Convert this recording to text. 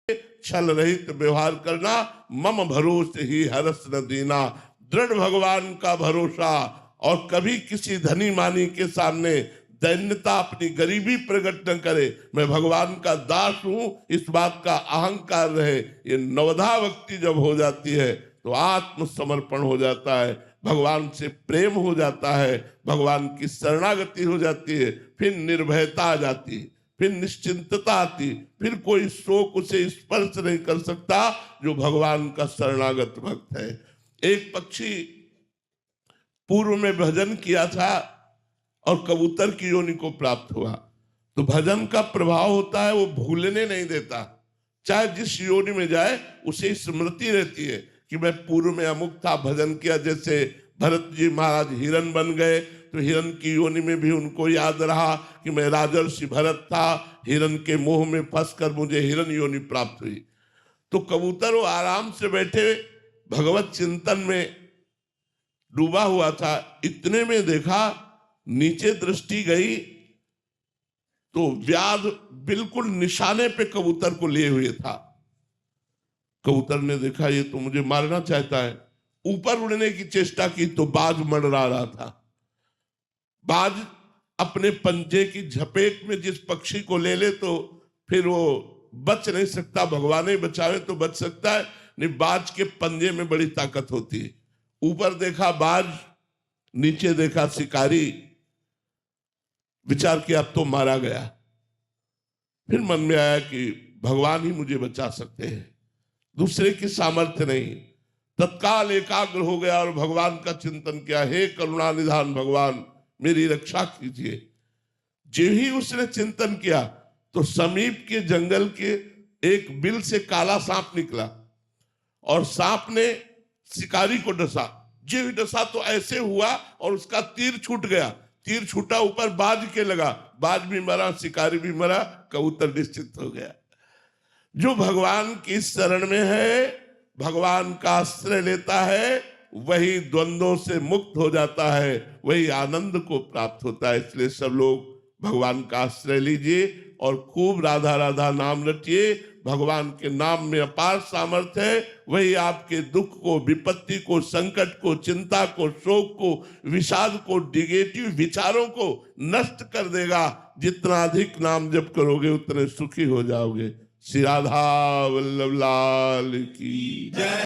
छल रहित व्यवहार करना, मम भरोसे ही हरस न देना। दृढ़ भगवान का भरोसा, और कभी किसी धनी मानी के सामने दैन्यता, अपनी गरीबी प्रकट न करे। मैं भगवान का दास हूं, इस बात का अहंकार रहे। ये नवधा भक्ति जब हो जाती है तो आत्मसमर्पण हो जाता है, भगवान से प्रेम हो जाता है, भगवान की शरणागति हो जाती है, फिर निर्भयता आ जाती है, फिर निश्चिंतता आती, फिर कोई शोक उसे स्पर्श नहीं कर सकता जो भगवान का शरणागत भक्त है। एक पक्षी पूर्व में भजन किया था और कबूतर की योनि को प्राप्त हुआ। तो भजन का प्रभाव होता है, वो भूलने नहीं देता। चाहे जिस योनि में जाए उसे स्मृति रहती है कि मैं पूर्व में अमुक था, भजन किया। जैसे भरत जी महाराज हिरण बन गए तो हिरण की योनि में भी उनको याद रहा कि मैं राजर्षि भरत था, हिरण के मोह में फंसकर मुझे हिरण योनि प्राप्त हुई। तो कबूतर वो आराम से बैठे भगवत चिंतन में डूबा हुआ था। इतने में देखा नीचे दृष्टि गई तो व्याध बिल्कुल निशाने पे कबूतर को लिए हुए था। कबूतर ने देखा ये तो मुझे मारना चाहता है, ऊपर उड़ने की चेष्टा की तो बाज मंडरा रहा था। बाज अपने पंजे की झपेट में जिस पक्षी को ले ले तो फिर वो बच नहीं सकता, भगवान ही बचावे तो बच सकता है, नहीं बाज के पंजे में बड़ी ताकत होती है। ऊपर देखा बाज, नीचे देखा शिकारी, विचार किया अब तो मारा गया। फिर मन में आया कि भगवान ही मुझे बचा सकते हैं, दूसरे की सामर्थ्य नहीं। तत्काल एकाग्र हो गया और भगवान का चिंतन किया, हे करुणा निधान भगवान मेरी रक्षा कीजिए। जो ही उसने चिंतन किया तो समीप के जंगल के एक बिल से काला सांप निकला और सांप ने शिकारी को डसा। जो ही डसा तो ऐसे हुआ और उसका तीर छूट गया। तीर छूटा ऊपर बाज के लगा, बाज भी मरा, शिकारी भी मरा, कबूतर निश्चित हो गया। जो भगवान की शरण में है, भगवान का आश्रय लेता है, वही द्वंद्वों से मुक्त हो जाता है, वही आनंद को प्राप्त होता है। इसलिए सब लोग भगवान का आश्रय लीजिए और खूब राधा राधा नाम रटिए। भगवान के नाम में अपार सामर्थ्य है, वही आपके दुख को, विपत्ति को, संकट को, चिंता को, शोक को, विषाद को, निगेटिव विचारों को नष्ट कर देगा। जितना अधिक नाम जप करोगे उतने सुखी हो जाओगे। श्री राधा वल्लभ लाल की जय।